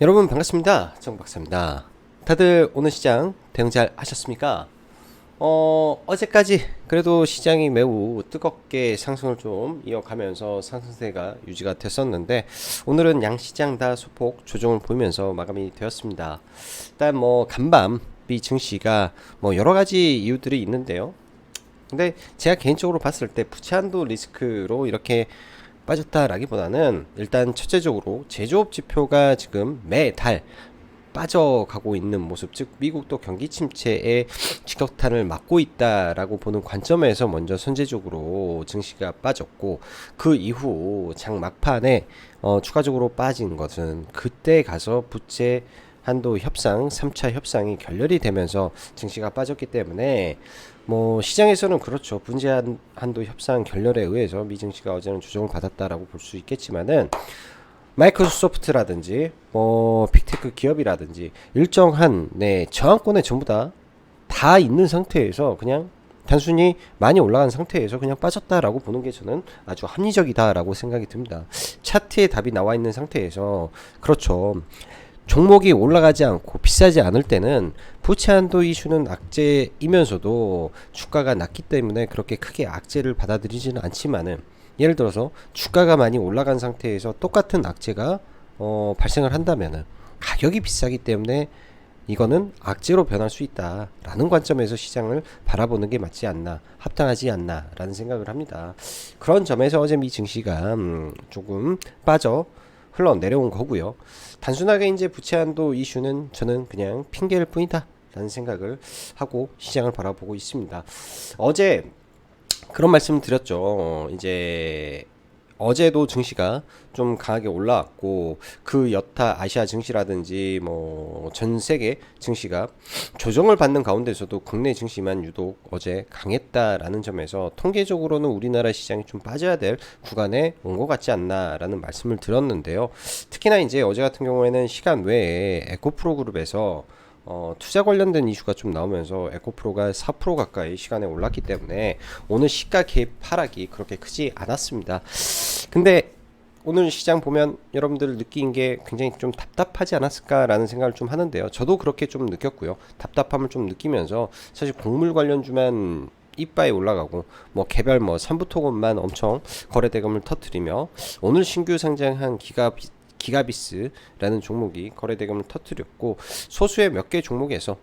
여러분 반갑습니다. 정박사입니다. 다들 오늘 시장 대응 잘 하셨습니까? 어제까지 그래도 시장이 매우 뜨겁게 상승을 좀 이어가면서 상승세가 유지가 됐었는데 오늘은 양시장 다 소폭 조정을 보이면서 마감이 되었습니다. 일단 뭐 간밤 미 증시가 뭐 여러 가지 이유들이 있는데요. 근데 제가 개인적으로 봤을 때 부채한도 리스크로 이렇게 빠졌다라기보다는 일단 첫째적으로 제조업 지표가 지금 매달 빠져가고 있는 모습, 즉 미국도 경기 침체의 직격탄을 맞고 있다라고 보는 관점에서 먼저 선제적으로 증시가 빠졌고, 그 이후 장 막판에 추가적으로 빠진 것은 그때 가서 부채 한도 협상 3차 협상이 결렬이 되면서 증시가 빠졌기 때문에 뭐 시장에서는 그렇죠. 분제 한도 협상 결렬에 의해서 미 증시가 어제는 조정을 받았다라고 볼 수 있겠지만은, 마이크로소프트라든지 뭐 빅테크 기업이라든지 일정한 저항권에 전부 다 있는 상태에서 그냥 단순히 많이 올라간 상태에서 그냥 빠졌다라고 보는 게 저는 아주 합리적이다라고 생각이 듭니다. 차트에 답이 나와 있는 상태에서, 그렇죠, 종목이 올라가지 않고 비싸지 않을 때는 부채 한도 이슈는 악재이면서도 주가가 낮기 때문에 그렇게 크게 악재를 받아들이지는 않지만은, 예를 들어서 주가가 많이 올라간 상태에서 똑같은 악재가 발생을 한다면은 가격이 비싸기 때문에 이거는 악재로 변할 수 있다라는 관점에서 시장을 바라보는 게 맞지 않나, 합당하지 않나라는 생각을 합니다. 그런 점에서 어제 미 증시가 조금 빠져 흘러내려온 거고요. 단순하게 이제 부채 한도 이슈는 저는 그냥 핑계일 뿐이다 라는 생각을 하고 시장을 바라보고 있습니다. 어제 그런 말씀 드렸죠. 이제 어제도 증시가 좀 강하게 올라왔고, 그 여타 아시아 증시라든지 뭐 전 세계 증시가 조정을 받는 가운데서도 국내 증시만 유독 어제 강했다라는 점에서 통계적으로는 우리나라 시장이 좀 빠져야 될 구간에 온 것 같지 않나라는 말씀을 드렸는데요. 특히나 이제 어제 같은 경우에는 시간 외에 에코프로 그룹에서 투자 관련된 이슈가 좀 나오면서 에코프로가 4% 가까이 시간에 올랐기 때문에 오늘 시가 개입 하락이 그렇게 크지 않았습니다. 근데 오늘 시장 보면 여러분들 느낀 게 굉장히 좀 답답하지 않았을까라는 생각을 좀 하는데요. 저도 그렇게 좀 느꼈고요. 답답함을 좀 느끼면서 사실 곡물 관련주만 이빠이 올라가고, 뭐 개별 뭐 삼부토건만 엄청 거래 대금을 터트리며, 오늘 신규 상장한 기가비스라는 종목이 거래 대금을 터뜨렸고, 소수의 몇 개 종목에서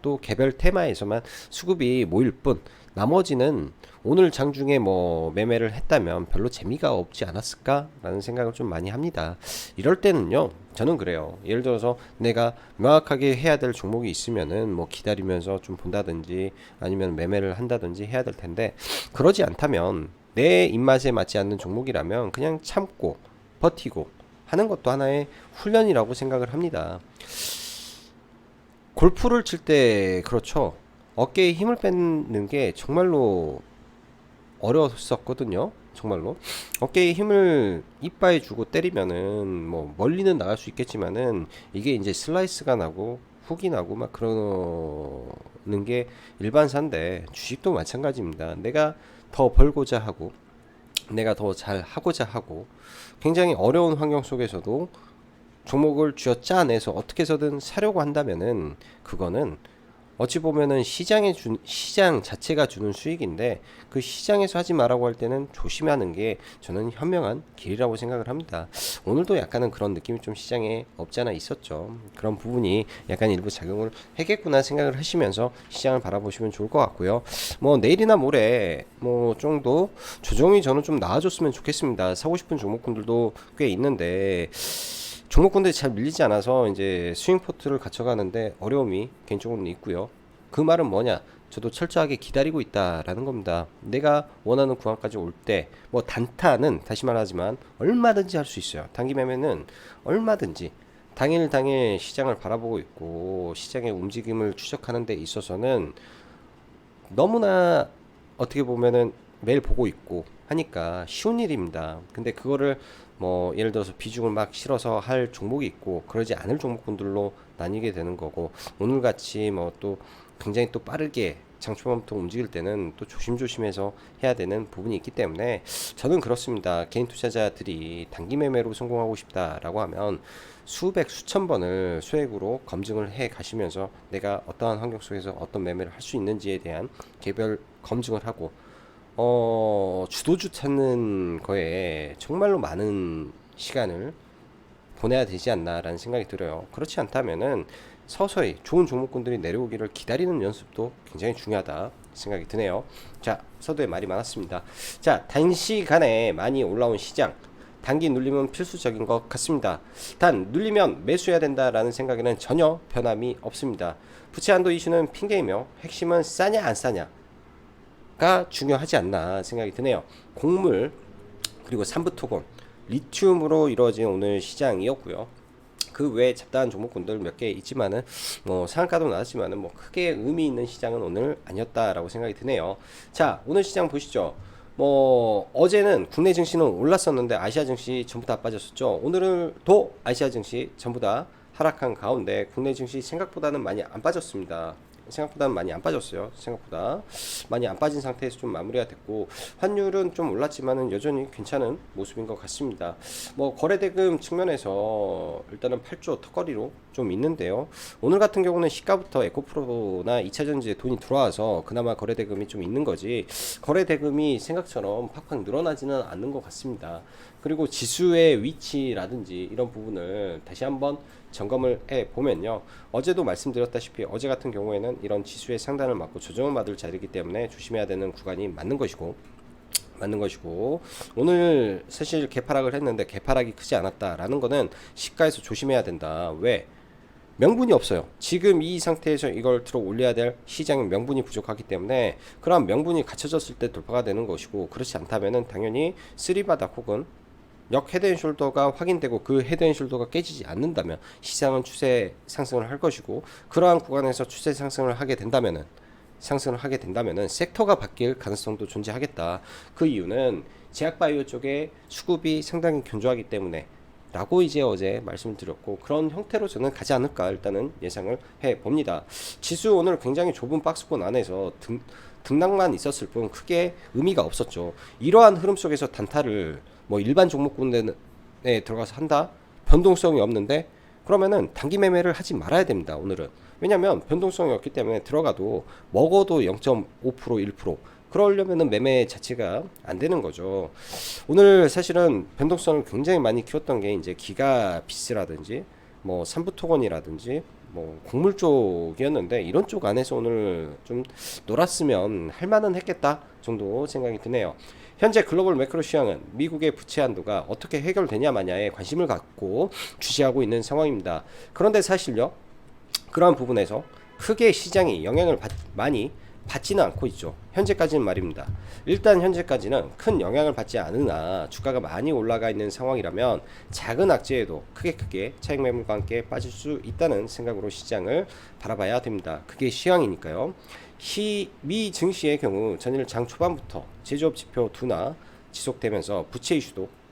또 개별 테마에서만 수급이 모일 뿐, 나머지는 오늘 장중에 뭐 매매를 했다면 별로 재미가 없지 않았을까라는 생각을 좀 많이 합니다. 이럴 때는요, 저는 그래요. 예를 들어서 내가 명확하게 해야 될 종목이 있으면은 뭐 기다리면서 좀 본다든지 아니면 매매를 한다든지 해야 될 텐데, 그러지 않다면 내 입맛에 맞지 않는 종목이라면 그냥 참고 버티고 하는 것도 하나의 훈련이라고 생각을 합니다. 골프를 칠 때 그렇죠. 어깨에 힘을 빼는 게 정말로 어려웠었거든요. 정말로 어깨에 힘을 이빠에 주고 때리면은 뭐 멀리는 나갈 수 있겠지만은, 이게 이제 슬라이스가 나고 훅이 나고 막 그러는 게 일반사인데, 주식도 마찬가지입니다. 내가 더 벌고자 하고 내가 더 잘 하고자 하고 굉장히 어려운 환경 속에서도 종목을 쥐어 짜내서 어떻게 해서든 사려고 한다면은, 그거는 어찌 보면은 시장 자체가 주는 수익인데, 그 시장에서 하지 말라고 할 때는 조심하는 게 저는 현명한 길이라고 생각을 합니다. 오늘도 약간은 그런 느낌이 좀 시장에 없지 않아 있었죠. 그런 부분이 약간 일부 작용을 했겠구나 생각을 하시면서 시장을 바라보시면 좋을 것 같고요. 뭐 내일이나 모레 뭐 정도 조정이 저는 좀 나아졌으면 좋겠습니다. 사고 싶은 종목군들도 꽤 있는데, 종목군들이 잘 밀리지 않아서 이제 스윙 포트를 갖춰가는데 어려움이 개인적으로는 있고요. 그 말은 뭐냐? 저도 철저하게 기다리고 있다라는 겁니다. 내가 원하는 구간까지 올 때, 뭐 단타는 다시 말하지만 얼마든지 할 수 있어요. 단기 매매는 얼마든지 당일 당일 시장을 바라보고 있고 시장의 움직임을 추적하는 데 있어서는 너무나 어떻게 보면은 매일 보고 있고 하니까 쉬운 일입니다. 근데 그거를 뭐 예를 들어서 비중을 막 실어서 할 종목이 있고 그러지 않을 종목군들로 나뉘게 되는 거고, 오늘 같이 뭐 또 굉장히 또 빠르게 장 초반부터 움직일 때는 또 조심조심해서 해야 되는 부분이 있기 때문에 저는 그렇습니다. 개인 투자자들이 단기 매매로 성공하고 싶다라고 하면 수백 수천 번을 수액으로 검증을 해 가시면서 내가 어떠한 환경 속에서 어떤 매매를 할 수 있는지에 대한 개별 검증을 하고 주도주 찾는 거에 정말로 많은 시간을 보내야 되지 않나라는 생각이 들어요. 그렇지 않다면은 서서히 좋은 종목군들이 내려오기를 기다리는 연습도 굉장히 중요하다 생각이 드네요. 자, 서두에 말이 많았습니다. 자, 단시간에 많이 올라온 시장, 단기 눌림은 필수적인 것 같습니다. 단 눌리면 매수해야 된다라는 생각에는 전혀 변함이 없습니다. 부채 한도 이슈는 핑계이며 핵심은 싸냐 안 싸냐가 중요하지 않나 생각이 드네요. 곡물 그리고 삼부토건, 리튬으로 이루어진 오늘 시장이었고요. 그 외에 잡다한 종목군들 몇 개 있지만은 뭐 상한가도 나왔지만은 뭐 크게 의미 있는 시장은 오늘 아니었다라고 생각이 드네요. 자, 오늘 시장 보시죠. 뭐 어제는 국내 증시는 올랐었는데 아시아 증시 전부 다 빠졌었죠. 오늘도 아시아 증시 전부 다 하락한 가운데 국내 증시 생각보다는 많이 안 빠졌습니다. 생각보다는 많이 안 빠졌어요. 생각보다 많이 안 빠진 상태에서 좀 마무리가 됐고, 환율은 좀 올랐지만은 여전히 괜찮은 모습인 것 같습니다. 뭐 거래대금 측면에서 일단은 8조 턱걸이로 좀 있는데요. 오늘 같은 경우는 시가부터 에코프로나 2차전지에 돈이 들어와서 그나마 거래대금이 좀 있는 거지, 거래대금이 생각처럼 팍팍 늘어나지는 않는 것 같습니다. 그리고 지수의 위치라든지 이런 부분을 다시 한번 점검을 해 보면요, 어제도 말씀드렸다시피 어제 같은 경우에는 이런 지수의 상단을 맞고 조정을 받을 자리이기 때문에 조심해야 되는 구간이 맞는 것이고, 오늘 사실 개파락을 했는데 개파락이 크지 않았다라는 거는 시가에서 조심해야 된다. 왜? 명분이 없어요. 지금 이 상태에서 이걸 들어 올려야 될 시장의 명분이 부족하기 때문에, 그런 명분이 갖춰졌을 때 돌파가 되는 것이고, 그렇지 않다면은 당연히 쓰리바닥 혹은 역 헤드앤숄더가 확인되고 그 헤드앤숄더가 깨지지 않는다면 시장은 추세 상승을 할 것이고, 그러한 구간에서 추세 상승을 하게 된다면은 섹터가 바뀔 가능성도 존재하겠다. 그 이유는 제약바이오 쪽에 수급이 상당히 견조하기 때문에 라고 이제 어제 말씀을 드렸고, 그런 형태로 저는 가지 않을까 일단은 예상을 해 봅니다. 지수 오늘 굉장히 좁은 박스권 안에서 등락만 있었을 뿐 크게 의미가 없었죠. 이러한 흐름 속에서 단타를 뭐 일반 종목군에 들어가서 한다? 변동성이 없는데 그러면은 단기 매매를 하지 말아야 됩니다. 오늘은. 왜냐면 변동성이 없기 때문에 들어가도 먹어도 0.5% 1% 그러려면은 매매 자체가 안 되는 거죠. 오늘 사실은 변동성을 굉장히 많이 키웠던 게 이제 기가비스라든지 뭐 삼부토건이라든지 뭐 곡물 쪽이었는데, 이런 쪽 안에서 오늘 좀 놀았으면 할만은 했겠다 정도 생각이 드네요. 현재 글로벌 매크로 시황은 미국의 부채 한도가 어떻게 해결되냐 마냐에 관심을 갖고 주시하고 있는 상황입니다. 그런데 사실요, 그러한 부분에서 크게 시장이 영향을 많이 받지는 않고 있죠. 현재까지는 말입니다. 일단 현재까지는 큰 영향을 받지 않으나 주가가 많이 올라가 있는 상황이라면 작은 악재에도 크게 차익 매물과 함께 빠질 수 있다는 생각으로 시장을 바라봐야 됩니다. 그게 시황이니까요. 미 증시의 경우 전일 장 초반부터 제조업 지표 둔화 지속되면서 부채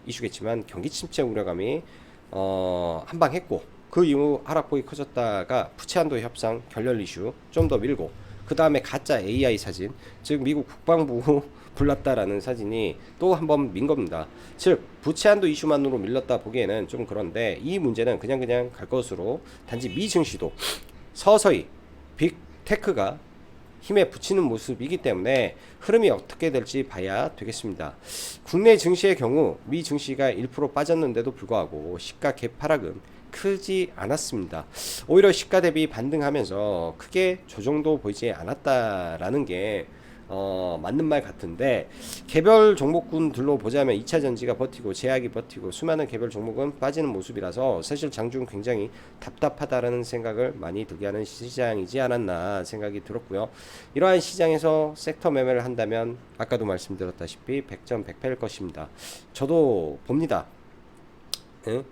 이슈겠지만 경기 침체 우려감이 한방했고, 그 이후 하락폭이 커졌다가 부채 한도 협상 결렬 이슈 좀 더 밀고, 그 다음에 가짜 AI 사진, 즉 미국 국방부 불났다라는 사진이 또 한 번 민 겁니다. 즉 부채 한도 이슈만으로 밀렸다 보기에는 좀 그런데, 이 문제는 그냥 갈 것으로, 단지 미 증시도 서서히 빅테크가 힘에 붙이는 모습이기 때문에 흐름이 어떻게 될지 봐야 되겠습니다. 국내 증시의 경우 미 증시가 1% 빠졌는데도 불구하고 시가 개파락은 크지 않았습니다. 오히려 시가 대비 반등하면서 크게 조정도 보이지 않았다라는 게 맞는 말 같은데, 개별 종목군들로 보자면 2차전지가 버티고 제약이 버티고 수많은 개별 종목은 빠지는 모습이라서 사실 장중 굉장히 답답하다라는 생각을 많이 들게 하는 시장이지 않았나 생각이 들었고요. 이러한 시장에서 섹터 매매를 한다면 아까도 말씀드렸다시피 100점 100패일 것입니다. 저도 봅니다. 응?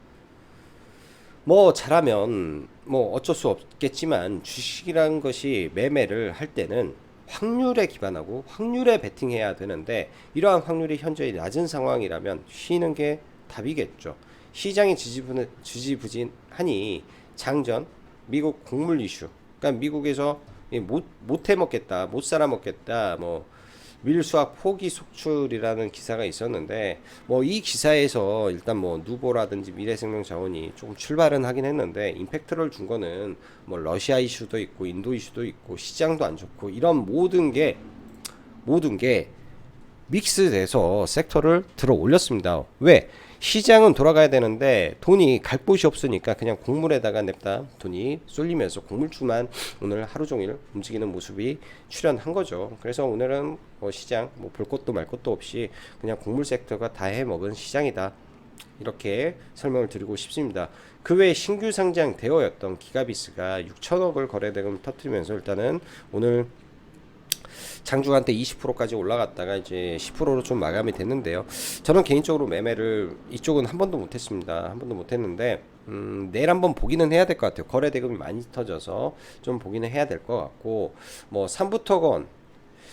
뭐 잘하면 뭐 어쩔 수 없겠지만, 주식이라는 것이 매매를 할 때는 확률에 기반하고 확률에 베팅해야 되는데, 이러한 확률이 현저히 낮은 상황이라면 쉬는 게 답이겠죠. 시장이 지지부진하니 장전 미국 곡물 이슈, 그러니까 미국에서 못해 먹겠다, 못 살아 먹겠다, 뭐 밀수학 포기 속출이라는 기사가 있었는데, 뭐 이 기사에서 일단 뭐 누보라든지 미래생명자원이 조금 출발은 하긴 했는데, 임팩트를 준 거는 뭐 러시아 이슈도 있고 인도 이슈도 있고 시장도 안 좋고 이런 모든 게 믹스돼서 섹터를 들어 올렸습니다. 왜? 시장은 돌아가야 되는데 돈이 갈 곳이 없으니까 그냥 곡물에다가 냅다 돈이 쏠리면서 곡물주만 오늘 하루 종일 움직이는 모습이 출현한 거죠. 그래서 오늘은 뭐 시장 뭐 볼 것도 말 것도 없이 그냥 곡물 섹터가 다 해먹은 시장이다, 이렇게 설명을 드리고 싶습니다. 그 외에 신규 상장되어였던 기가비스가 6천억을 거래대금 터뜨리면서 일단은 오늘 장중 한때 20%까지 올라갔다가 이제 10%로 좀 마감이 됐는데요. 저는 개인적으로 매매를 이쪽은 한 번도 못했습니다. 한 번도 못했는데 내일 한번 보기는 해야 될 것 같아요. 거래 대금이 많이 터져서 좀 보기는 해야 될 것 같고, 뭐 삼부토건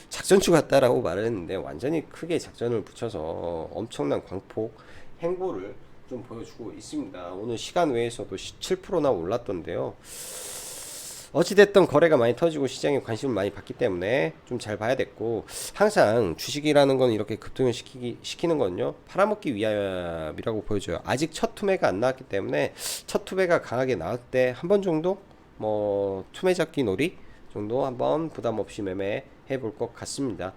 작전주 같다라고 말을 했는데 완전히 크게 작전을 붙여서 엄청난 광폭 행보를 좀 보여주고 있습니다. 오늘 시간 외에서도 17%나 올랐던데요. 어찌됐든 거래가 많이 터지고 시장에 관심을 많이 받기 때문에 좀 잘 봐야 됐고, 항상 주식이라는 건 이렇게 급등을 시키는 건요, 팔아먹기 위함이라고 보여져요. 아직 첫 투매가 안 나왔기 때문에 첫 투매가 강하게 나올 때 한 번 정도 뭐 투매 잡기 놀이 정도 한번 부담 없이 매매해 볼 것 같습니다.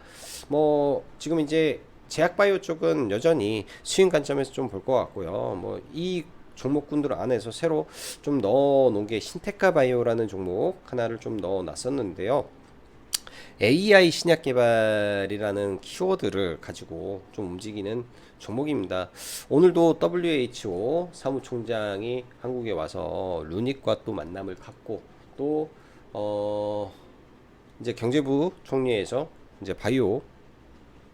뭐 지금 이제 제약바이오 쪽은 여전히 수익 관점에서 좀 볼 것 같고요. 뭐 이 종목군들 안에서 새로 좀 넣어 놓은 게 신테카 바이오라는 종목 하나를 좀 넣어 놨었는데요. AI 신약 개발이라는 키워드를 가지고 좀 움직이는 종목입니다. 오늘도 WHO 사무총장이 한국에 와서 루닉과 또 만남을 갖고, 또 이제 경제부 총리에서 이제 바이오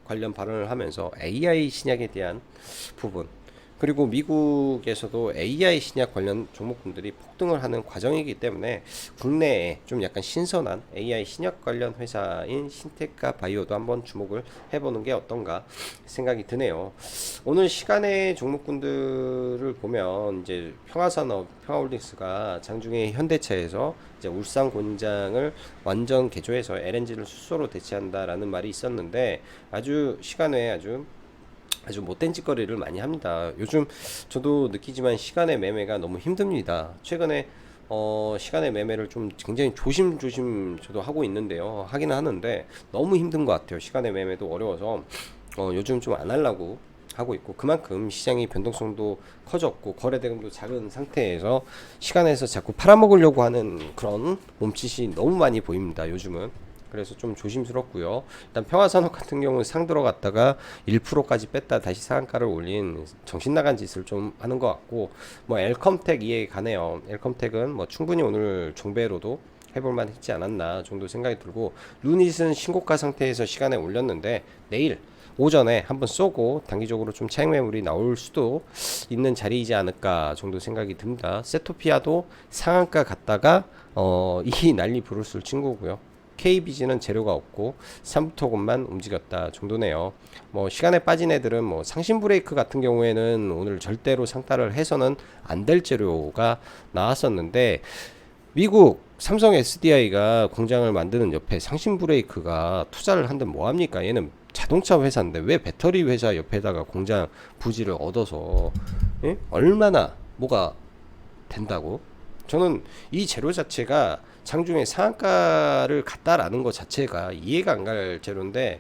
관련 발언을 하면서 AI 신약에 대한 부분, 그리고 미국에서도 AI 신약 관련 종목군들이 폭등을 하는 과정이기 때문에 국내에 좀 약간 신선한 AI 신약 관련 회사인 신테카 바이오도 한번 주목을 해보는 게 어떤가 생각이 드네요. 오늘 시간의 종목군들을 보면 이제 평화산업, 평화홀딩스가 장중에 현대차에서 이제 울산 공장을 완전 개조해서 LNG를 수소로 대체한다라는 말이 있었는데, 아주 시간에 아주 못된 짓거리를 많이 합니다. 요즘 저도 느끼지만 시간의 매매가 너무 힘듭니다. 최근에 시간의 매매를 좀 굉장히 조심조심 저도 하고 있는데요. 하기는 하는데 너무 힘든 것 같아요. 시간의 매매도 어려워서 요즘 좀 안 하려고 하고 있고, 그만큼 시장의 변동성도 커졌고 거래대금도 작은 상태에서 시간에서 자꾸 팔아먹으려고 하는 그런 몸짓이 너무 많이 보입니다, 요즘은. 그래서 좀 조심스럽고요. 일단 평화산업 같은 경우는 상 들어갔다가 1%까지 뺐다 다시 상한가를 올린 정신 나간 짓을 좀 하는 것 같고, 뭐 엘컴텍 이해가 가네요. 엘컴텍은 뭐 충분히 오늘 종배로도 해볼만 했지 않았나 정도 생각이 들고, 루닛은 신고가 상태에서 시간에 올렸는데 내일 오전에 한번 쏘고 단기적으로 좀 차익 매물이 나올 수도 있는 자리이지 않을까 정도 생각이 듭니다. 세토피아도 상한가 갔다가 이 난리 부르스 친구고요. KBG는 재료가 없고 삼부토건만 움직였다 정도네요. 뭐 시간에 빠진 애들은 뭐 상신 브레이크 같은 경우에는 오늘 절대로 상따를 해서는 안 될 재료가 나왔었는데, 미국 삼성 SDI가 공장을 만드는 옆에 상신 브레이크가 투자를 한데 뭐합니까? 얘는 자동차 회사인데 왜 배터리 회사 옆에다가 공장 부지를 얻어서 얼마나 뭐가 된다고? 저는 이 재료 자체가 장중에 상한가를 갔다라는 것 자체가 이해가 안 갈 재료인데,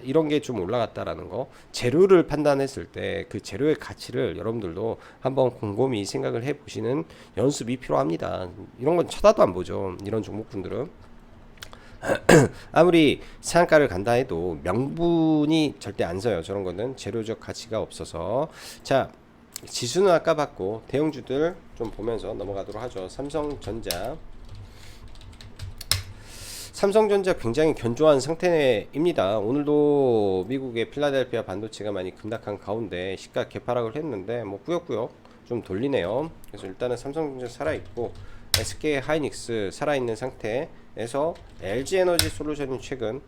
이런 게 좀 올라갔다라는 거, 재료를 판단했을 때 그 재료의 가치를 여러분들도 한번 곰곰이 생각을 해보시는 연습이 필요합니다. 이런 건 쳐다도 안 보죠, 이런 종목분들은. 아무리 상한가를 간다 해도 명분이 절대 안 서요. 저런 거는 재료적 가치가 없어서. 자, 지수는 아까 봤고 대형주들 좀 보면서 넘어가도록 하죠. 삼성전자 굉장히 견조한 상태입니다. 오늘도 미국의 필라델피아 반도체가 많이 급락한 가운데 시가 개파락을 했는데 뭐 꾸역꾸역 좀 돌리네요. 그래서 일단은 삼성전자 살아있고 SK 하이닉스 살아있는 상태에서 LG에너지 솔루션이 최근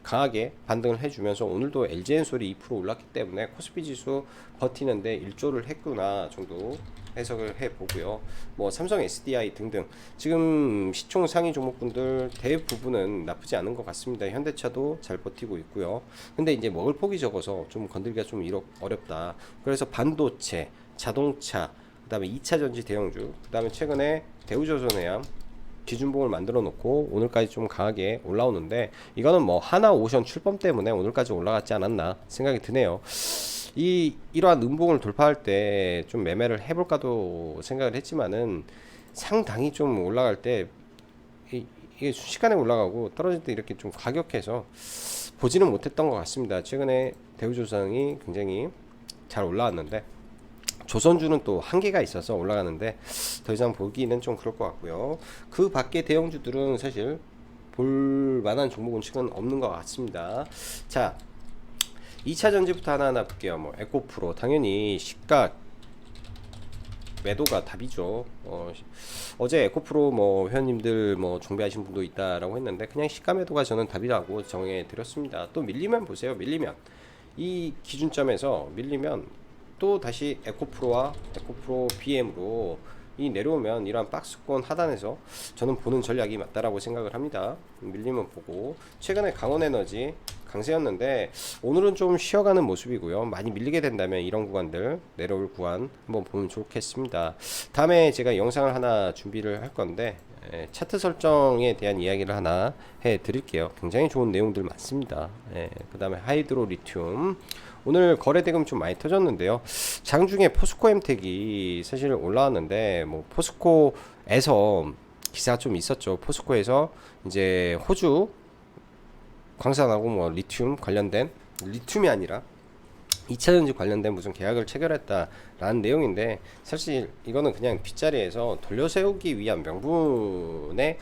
강하게 반등을 해주면서 오늘도 LG엔솔이 2% 올랐기 때문에 코스피 지수 버티는데 일조를 했구나 정도 해석을 해보고요. 뭐 삼성 SDI 등등 지금 시총 상위 종목군들 대부분은 나쁘지 않은 것 같습니다. 현대차도 잘 버티고 있고요. 근데 이제 먹을 폭이 적어서 좀 건들기가 좀 어렵다. 그래서 반도체, 자동차, 그 다음에 2차 전지 대형주, 그 다음에 최근에 대우조선해양 기준봉을 만들어 놓고 오늘까지 좀 강하게 올라오는데, 이거는 뭐 하나 오션 출범 때문에 오늘까지 올라갔지 않았나 생각이 드네요. 이러한 음봉을 돌파할 때 좀 매매를 해볼까도 생각을 했지만은 상당히 좀 올라갈 때 이게 순식간에 올라가고 떨어질 때 이렇게 좀 과격해서 보지는 못했던 것 같습니다. 최근에 대우조선이 굉장히 잘 올라왔는데 조선주는 또 한계가 있어서 올라가는데 더 이상 보기는 좀 그럴 것 같고요. 그 밖에 대형주들은 사실 볼 만한 종목은 지금 없는 것 같습니다. 자, 2차 전지부터 하나하나 볼게요. 뭐 에코프로 당연히 시가 매도가 답이죠. 어제 에코프로 뭐 회원님들 뭐 종배하신 분도 있다라고 했는데 그냥 시가 매도가 저는 답이라고 정해 드렸습니다. 또 밀리면 보세요. 밀리면 이 기준점에서 밀리면 또 다시 에코프로와 에코프로 BM으로 이 내려오면 이러한 박스권 하단에서 저는 보는 전략이 맞다라고 생각을 합니다. 밀리면 보고 최근에 강원에너지 강세였는데 오늘은 좀 쉬어가는 모습이고요. 많이 밀리게 된다면 이런 구간들 내려올 구간 한번 보면 좋겠습니다. 다음에 제가 영상을 하나 준비를 할 건데 차트 설정에 대한 이야기를 하나 해 드릴게요. 굉장히 좋은 내용들 많습니다. 그 다음에 하이드로 리튬 오늘 거래 대금 좀 많이 터졌는데요. 장중에 포스코엠텍이 사실 올라왔는데 뭐 포스코에서 기사가 좀 있었죠. 포스코에서 이제 호주 광산하고 뭐 리튬 관련된, 리튬이 아니라 2차전지 관련된 무슨 계약을 체결했다라는 내용인데 사실 이거는 그냥 뒷자리에서 돌려세우기 위한 명분에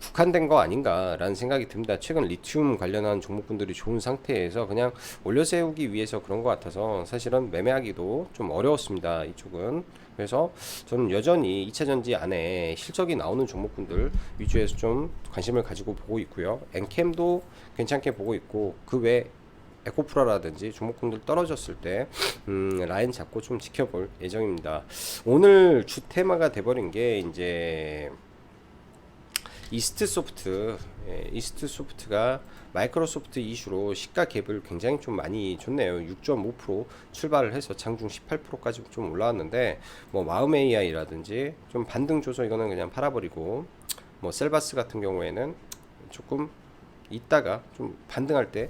국한된 거 아닌가라는 생각이 듭니다. 최근 리튬 관련한 종목군들이 좋은 상태에서 그냥 올려세우기 위해서 그런 것 같아서 사실은 매매하기도 좀 어려웠습니다. 이쪽은. 그래서 저는 여전히 2차전지 안에 실적이 나오는 종목군들 위주에서 좀 관심을 가지고 보고 있고요. 엔캠도 괜찮게 보고 있고 그 외 에코프라라든지 종목군들 떨어졌을 때 라인 잡고 좀 지켜볼 예정입니다. 오늘 주 테마가 돼버린 게 이제 이스트 소프트가 마이크로소프트 이슈로 시가 갭을 굉장히 좀 많이 줬네요. 6.5% 출발을 해서 장중 18%까지 좀 올라왔는데 뭐 마음 AI라든지 좀 반등 줘서 이거는 그냥 팔아버리고 뭐 셀바스 같은 경우에는 조금 이따가 좀 반등할 때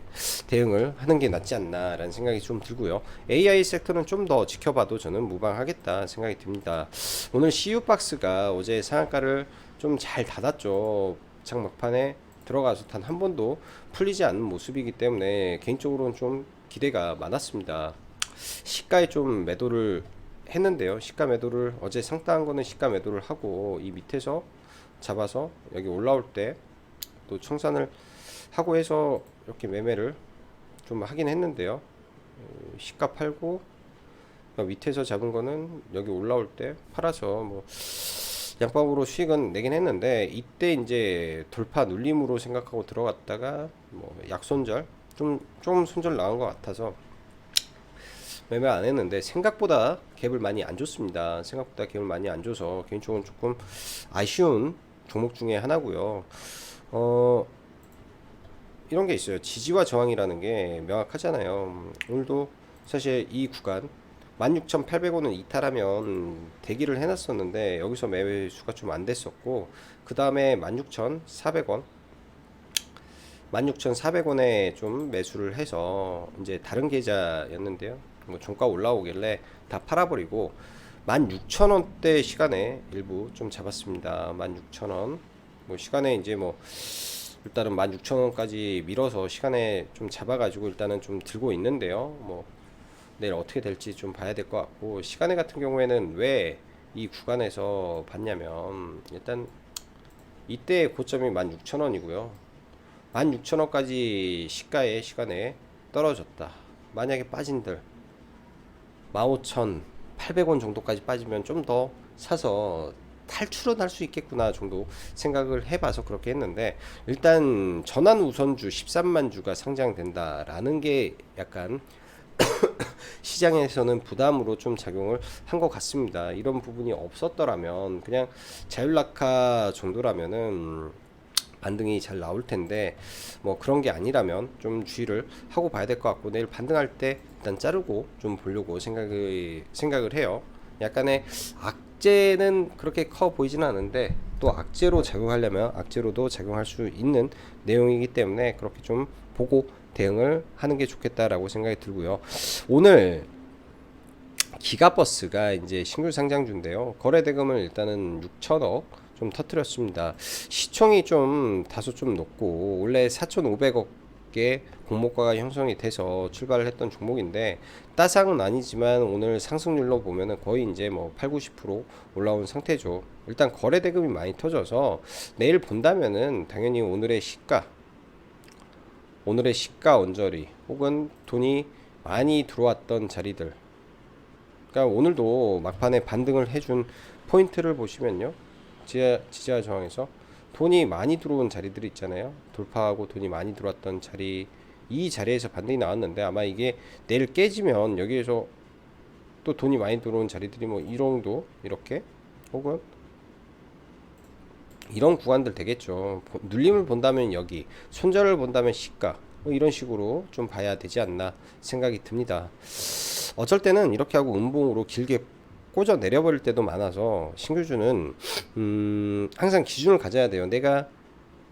대응을 하는 게 낫지 않나라는 생각이 좀 들고요. AI 섹터는 좀 더 지켜봐도 저는 무방하겠다 생각이 듭니다. 오늘 CU박스가 어제 상한가를 좀 잘 닫았죠. 장막판에 들어가서 단 한 번도 풀리지 않는 모습이기 때문에 개인적으로는 좀 기대가 많았습니다. 시가에 좀 매도를 했는데요. 시가 매도를 어제 상따한 거는 시가 매도를 하고 이 밑에서 잡아서 여기 올라올 때 또 청산을 하고 해서 이렇게 매매를 좀 하긴 했는데요. 시가 팔고 밑에서 잡은 거는 여기 올라올 때 팔아서 뭐 양방으로 수익은 내긴 했는데 이때 이제 돌파 눌림으로 생각하고 들어갔다가 뭐 약손절 좀 손절 나온 것 같아서 매매 안 했는데 생각보다 갭을 많이 안 줬습니다. 생각보다 갭을 많이 안 줘서 개인적으로 조금 아쉬운 종목 중에 하나고요. 이런 게 있어요. 지지와 저항이라는 게 명확하잖아요. 오늘도 사실 이 구간 16,800원은 이탈하면 대기를 해놨었는데 여기서 매수가 좀 안 됐었고 그 다음에 16,400원 16,400원에 좀 매수를 해서 이제 다른 계좌였는데요. 뭐 종가 올라오길래 다 팔아버리고 16,000원대 시간에 일부 좀 잡았습니다. 16,000원 뭐 시간에 이제 뭐 일단은 16,000원까지 밀어서 시간에 좀 잡아가지고 일단은 좀 들고 있는데요. 뭐 내일 어떻게 될지 좀 봐야 될 것 같고 시간에 같은 경우에는 왜 이 구간에서 봤냐면 일단 이때 고점이 16,000원이고요. 16,000원까지 시간에 떨어졌다. 만약에 빠진들 15,800원 정도까지 빠지면 좀 더 사서 탈출은 할 수 있겠구나 정도 생각을 해봐서 그렇게 했는데, 일단 전환 우선주 13만 주가 상장된다라는 게 약간 시장에서는 부담으로 좀 작용을 한 것 같습니다. 이런 부분이 없었더라면, 그냥 자율낙하 정도라면은 반등이 잘 나올 텐데, 뭐 그런 게 아니라면 좀 주의를 하고 봐야 될 것 같고, 내일 반등할 때 일단 자르고 좀 보려고 생각을 해요. 약간의 악재는 그렇게 커 보이지는 않은데, 또 악재로 작용하려면 악재로도 작용할 수 있는 내용이기 때문에 그렇게 좀 보고 대응을 하는 게 좋겠다라고 생각이 들고요. 오늘 기가버스가 이제 신규 상장주인데요. 거래 대금을 일단은 6천억 좀 터뜨렸습니다. 시총이 좀 다소 좀 높고, 원래 4,500억의 공모가가 형성이 돼서 출발을 했던 종목인데, 따상은 아니지만 오늘 상승률로 보면은 거의 이제 뭐 8, 90% 올라온 상태죠. 일단 거래 대금이 많이 터져서 내일 본다면은 당연히 오늘의 시가 언저리 혹은 돈이 많이 들어왔던 자리들, 그러니까 오늘도 막판에 반등을 해준 포인트를 보시면요, 지지하 저항에서 돈이 많이 들어온 자리들이 있잖아요. 돌파하고 돈이 많이 들어왔던 자리, 이 자리에서 반등이 나왔는데, 아마 이게 내일 깨지면 여기에서 또 돈이 많이 들어온 자리들이 뭐 이 정도, 이렇게 혹은 이런 구간들 되겠죠. 눌림을 본다면 여기, 손절을 본다면 시가, 뭐 이런 식으로 좀 봐야 되지 않나 생각이 듭니다. 어쩔 때는 이렇게 하고 음봉으로 길게 꽂아 내려버릴 때도 많아서, 신규주는 항상 기준을 가져야 돼요. 내가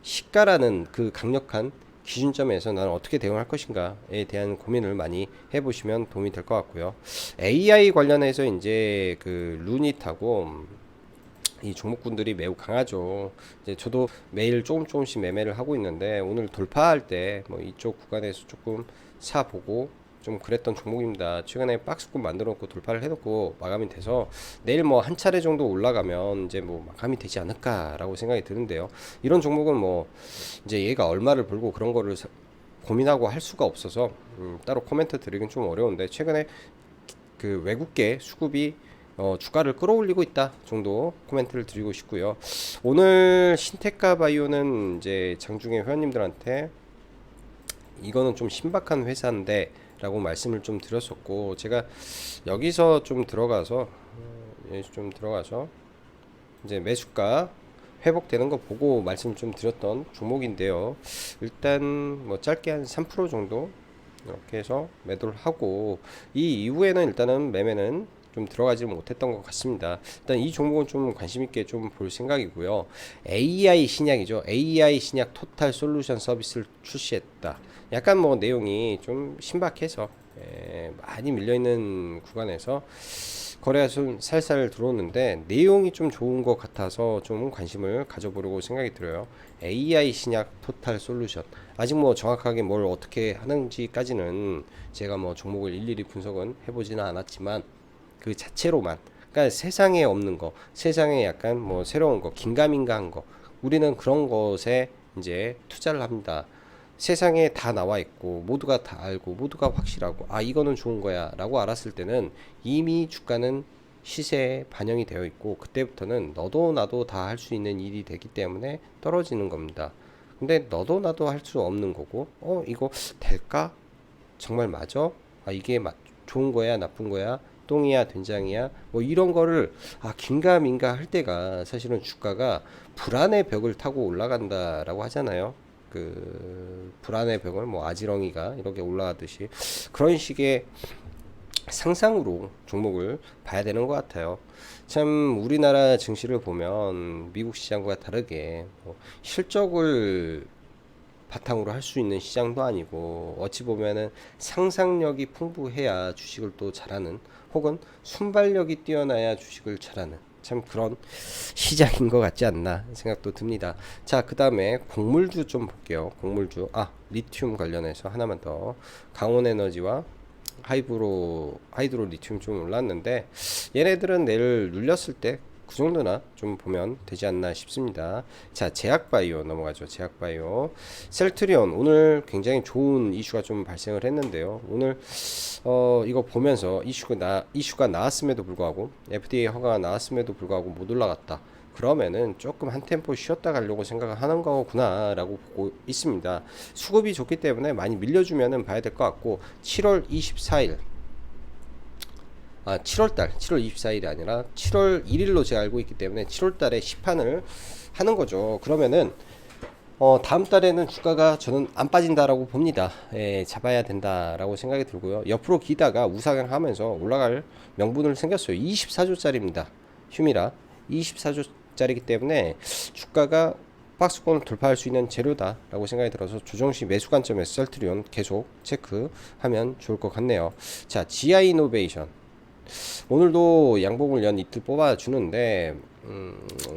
시가라는 그 강력한 기준점에서 나는 어떻게 대응할 것인가에 대한 고민을 많이 해보시면 도움이 될 것 같고요. AI 관련해서 이제 그 루닛하고 이 종목군들이 매우 강하죠. 이제 저도 매일 조금씩 매매를 하고 있는데, 오늘 돌파할 때 뭐 이쪽 구간에서 조금 사보고 좀 그랬던 종목입니다. 최근에 박스권 만들어 놓고 돌파를 해놓고 마감이 돼서, 내일 뭐 한 차례 정도 올라가면 이제 뭐 마감이 되지 않을까라고 생각이 드는데요. 이런 종목은 뭐 이제 얘가 얼마를 벌고 그런 거를 고민하고 할 수가 없어서 따로 코멘트 드리긴 좀 어려운데, 최근에 그 외국계 수급이 주가를 끌어올리고 있다 정도 코멘트를 드리고 싶고요. 오늘 신테카 바이오는 이제 장중에 회원님들한테 이거는 좀 신박한 회사인데 라고 말씀을 좀 드렸었고, 제가 여기서 좀 들어가서 이제 매수가 회복되는 거 보고 말씀 좀 드렸던 종목인데요. 일단 뭐 짧게 한 3% 정도 이렇게 해서 매도를 하고, 이 이후에는 일단은 매매는 좀 들어가지 못했던 것 같습니다. 일단 이 종목은 좀 관심 있게 좀 볼 생각이고요. AI 신약이죠. AI 신약 토탈 솔루션 서비스를 출시했다. 약간 뭐 내용이 좀 신박해서 많이 밀려있는 구간에서 거래가 좀 살살 들어오는데, 내용이 좀 좋은 것 같아서 좀 관심을 가져보려고 생각이 들어요. AI 신약 토탈 솔루션, 아직 뭐 정확하게 뭘 어떻게 하는지까지는 제가 뭐 종목을 일일이 분석은 해보지는 않았지만, 그 자체로만, 그러니까 세상에 없는 거, 세상에 약간 뭐 새로운 거, 긴가민가한 거, 우리는 그런 것에 이제 투자를 합니다. 세상에 다 나와 있고 모두가 다 알고 모두가 확실하고, 아 이거는 좋은 거야 라고 알았을 때는 이미 주가는 시세에 반영이 되어 있고, 그때부터는 너도 나도 다 할 수 있는 일이 되기 때문에 떨어지는 겁니다. 근데 너도 나도 할 수 없는 거고, 이거 될까? 정말 맞아? 아 이게 좋은 거야 나쁜 거야? 똥이야 된장이야? 뭐 이런 거를 긴가민가 할 때가 사실은 주가가 불안의 벽을 타고 올라간다라고 하잖아요. 그 불안의 벽을 뭐 아지렁이가 이렇게 올라가듯이 그런 식의 상상으로 종목을 봐야 되는 것 같아요. 참 우리나라 증시를 보면 미국 시장과 다르게 뭐 실적을 바탕으로 할 수 있는 시장도 아니고, 어찌 보면은 상상력이 풍부해야 주식을 또 잘하는, 혹은 순발력이 뛰어나야 주식을 잘하는, 참 그런 시장인 것 같지 않나 생각도 듭니다. 자, 그 다음에 곡물주 좀 볼게요. 곡물주, 리튬 관련해서 하나만 더, 강원에너지와 하이드로 리튬 좀 올랐는데, 얘네들은 내일 눌렸을 때 그 정도나 좀 보면 되지 않나 싶습니다. 자, 제약바이오 넘어가죠. 제약바이오, 셀트리온 오늘 굉장히 좋은 이슈가 좀 발생을 했는데요. 오늘 이거 보면서 이슈가 나왔음에도 불구하고, FDA 허가가 나왔음에도 불구하고 못 올라갔다. 그러면은 조금 한 템포 쉬었다 가려고 생각을 하는 거구나 라고 보고 있습니다. 수급이 좋기 때문에 많이 밀려주면은 봐야 될 것 같고, 7월 24일 7월 24일이 아니라 7월 1일로 제가 알고 있기 때문에 7월 달에 시판을 하는 거죠. 그러면은 다음 달에는 주가가 저는 안 빠진다라고 봅니다. 예, 잡아야 된다라고 생각이 들고요. 옆으로 기다가 우상향 하면서 올라갈 명분을 생겼어요. 24조짜리입니다. 휴미라 24조짜리이기 때문에 주가가 박스권을 돌파할 수 있는 재료다라고 생각이 들어서 조정시 매수 관점에서 셀트리온 계속 체크하면 좋을 것 같네요. 자, GI 이노베이션 오늘도 양봉을 연 이틀 뽑아주는데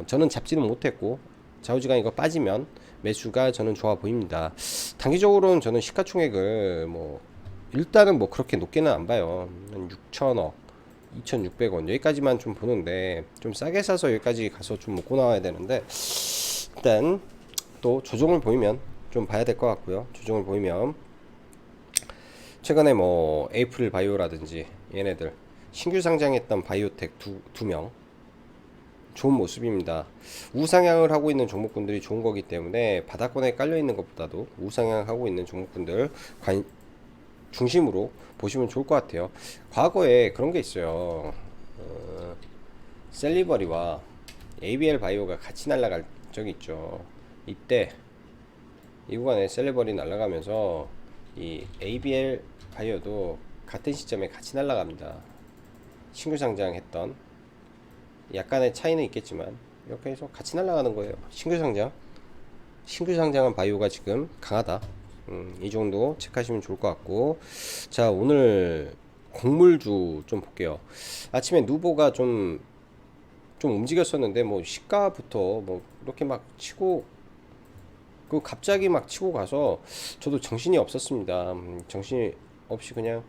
저는 잡지는 못했고, 좌우지간 이거 빠지면 매수가 저는 좋아 보입니다. 단기적으로는 저는 시가총액을 뭐 일단은 뭐 그렇게 높게는 안 봐요. 한 6천억 2,600원 여기까지만 좀 보는데, 좀 싸게 사서 여기까지 가서 좀 먹고 나와야 되는데, 일단 또 조정을 보이면 좀 봐야 될 것 같고요. 조정을 보이면 최근에 뭐 에이프릴 바이오라든지 얘네들 신규 상장했던 바이오텍 두 명 좋은 모습입니다. 우상향을 하고 있는 종목군들이 좋은 거기 때문에 바닥권에 깔려 있는 것보다도 우상향 하고 있는 종목군들 중심으로 보시면 좋을 것 같아요. 과거에 그런 게 있어요. 셀리버리와 ABL 바이오가 같이 날아갈 적이 있죠. 이때 이 구간에 셀리버리 날아가면서 이 ABL 바이오도 같은 시점에 같이 날아갑니다. 신규 상장했던, 약간의 차이는 있겠지만 이렇게 해서 같이 날아가는 거예요. 신규 상장한 바이오가 지금 강하다. 이 정도 체크하시면 좋을 것 같고, 자, 오늘 곡물주 좀 볼게요. 아침에 누보가 좀 움직였었는데, 뭐 시가부터 뭐 이렇게 막 치고, 그 갑자기 막 치고 가서 저도 정신이 없었습니다. 정신이 없이 그냥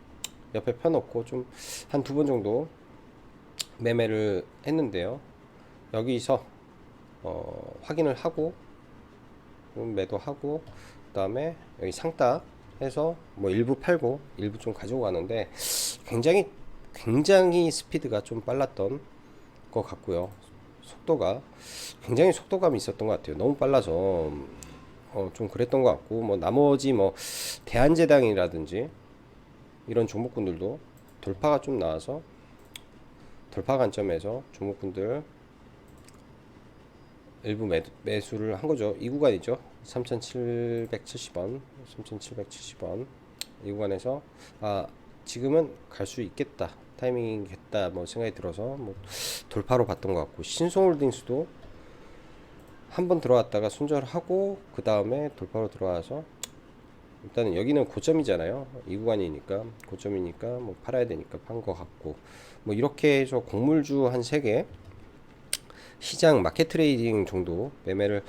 옆에 펴놓고 좀 한 두 번 정도 매매를 했는데요. 여기서 확인을 하고 매도하고, 그 다음에 여기 상따 해서 뭐 일부 팔고 일부 좀 가지고 가는데, 굉장히 스피드가 좀 빨랐던 것 같고요. 굉장히 속도감이 있었던 것 같아요. 너무 빨라서 좀 그랬던 것 같고, 뭐 나머지 뭐 대한제당이라든지 이런 종목군들도 돌파가 좀 나와서 돌파 관점에서 종목군들 일부 매수를 한 거죠. 이 구간이죠. 3,770원 이 구간에서 지금은 갈 수 있겠다, 타이밍이겠다 뭐 생각이 들어서 뭐 돌파로 봤던 것 같고, 신성홀딩스도 한번 들어왔다가 손절하고 그 다음에 돌파로 들어와서, 일단은 여기는 고점이잖아요. 이 구간이니까 고점이니까 뭐 팔아야 되니까 판 것 같고, 뭐 이렇게 해서 곡물주 한 3개 시장 마켓 트레이딩 정도 매매를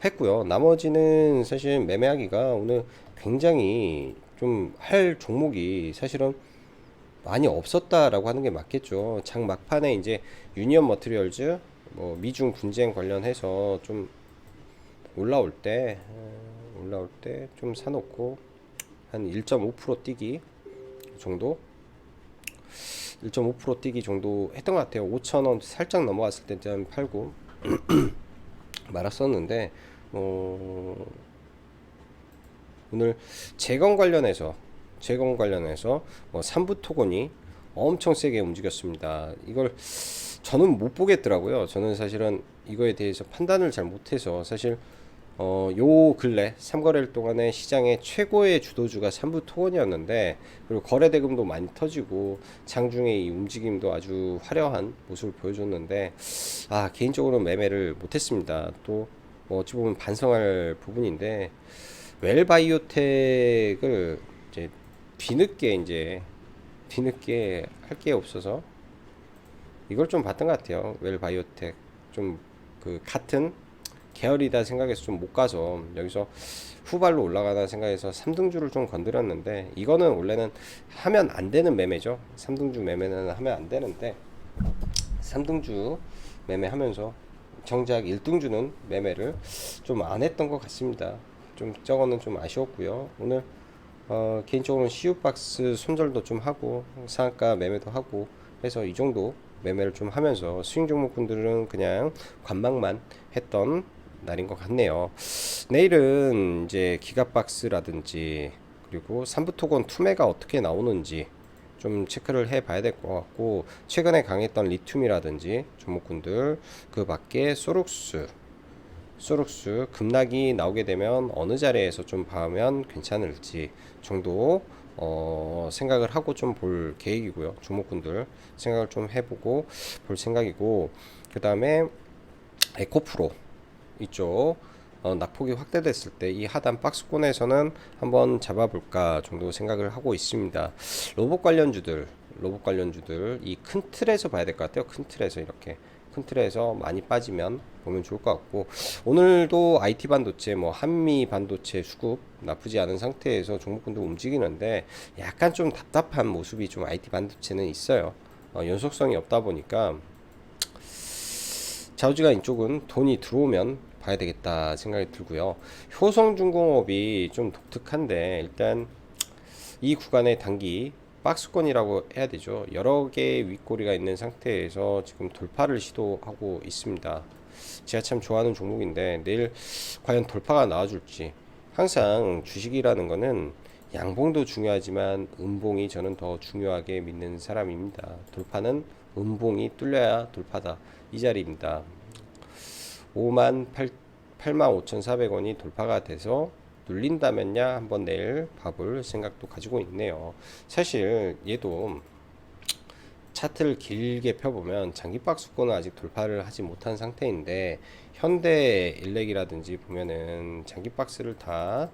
했고요. 나머지는 사실 매매하기가 오늘 굉장히 좀 할 종목이 사실은 많이 없었다라고 하는 게 맞겠죠. 장 막판에 이제 유니언 머티리얼즈 뭐 미중 분쟁 관련해서 좀 올라올 때 좀 사놓고 한 1.5% 뛰기 정도 1.5% 뛰기 정도 했던 것 같아요. 5,000원 살짝 넘어갔을 때 좀 팔고 말았었는데, 오늘 재건 관련해서 뭐 삼부토건이 엄청 세게 움직였습니다. 이걸 저는 못 보겠더라고요. 저는 사실은 이거에 대해서 판단을 잘 못해서, 사실 요 근래 3거래일 동안에 시장의 최고의 주도주가 삼부토건이었는데, 그리고 거래대금도 많이 터지고 장중에 이 움직임도 아주 화려한 모습을 보여줬는데, 개인적으로 매매를 못했습니다. 또 뭐 어찌 보면 반성할 부분인데, 웰바이오텍을 이제 뒤늦게 할 게 없어서 이걸 좀 봤던 것 같아요. 웰바이오텍 좀 그 같은 계열이다 생각해서 좀 못 가서 여기서 후발로 올라가다 생각해서 3등주를 좀 건드렸는데, 이거는 원래는 하면 안 되는 매매죠. 3등주 매매는 하면 안 되는데 3등주 매매하면서 정작 1등주는 매매를 좀 안 했던 것 같습니다. 좀 저거는 좀 아쉬웠고요. 오늘 개인적으로는 CU박스 손절도 좀 하고 상한가 매매도 하고 해서 이 정도 매매를 좀 하면서 스윙 종목군들은 그냥 관망만 했던 날인 것 같네요. 내일은 이제 기가박스라든지 그리고 삼부토건 투매가 어떻게 나오는지 좀 체크를 해 봐야 될 것 같고, 최근에 강했던 리튬이라든지 종목군들, 그 밖에 소룩스 급락이 나오게 되면 어느 자리에서 좀 봐면 괜찮을지 정도 생각을 하고 좀 볼 계획이고요. 종목군들 생각을 좀 해보고 볼 생각이고, 그 다음에 에코프로 이쪽 낙폭이 확대됐을 때 이 하단 박스권에서는 한번 잡아볼까 정도 생각을 하고 있습니다. 로봇 관련주들 이 큰 틀에서 봐야 될 것 같아요. 큰 틀에서 이렇게 큰 틀에서 많이 빠지면 보면 좋을 것 같고, 오늘도 IT 반도체, 뭐 한미 반도체 수급 나쁘지 않은 상태에서 종목군도 움직이는데 약간 좀 답답한 모습이 좀 IT 반도체는 있어요. 연속성이 없다 보니까 좌우지간 이쪽은 돈이 들어오면 봐야 되겠다 생각이 들고요. 효성중공업이 좀 독특한데, 일단 이 구간의 단기 박스권이라고 해야 되죠. 여러 개의 윗꼬리가 있는 상태에서 지금 돌파를 시도하고 있습니다. 제가 참 좋아하는 종목인데 내일 과연 돌파가 나와줄지. 항상 주식이라는 거는 양봉도 중요하지만 음봉이 저는 더 중요하게 믿는 사람입니다. 돌파는 음봉이 뚫려야 돌파다, 이 자리입니다. 85,400원이 돌파가 돼서 눌린다면야 한번 내일 봐볼 생각도 가지고 있네요. 사실 얘도 차트를 길게 펴보면 장기박스권은 아직 돌파를 하지 못한 상태인데, 현대일렉이라든지 보면은 장기박스를 다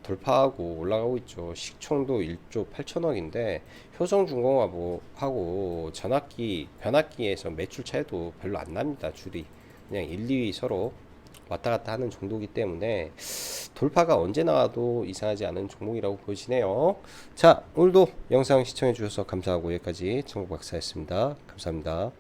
돌파하고 올라가고 있죠. 시총도 1조 8천억인데 효성중공업하고 변압기에서 매출 차이도 별로 안 납니다. 줄이 그냥 1, 2위 서로 왔다 갔다 하는 정도이기 때문에 돌파가 언제 나와도 이상하지 않은 종목이라고 보시네요. 자, 오늘도 영상 시청해 주셔서 감사하고 여기까지 정보박사였습니다. 감사합니다.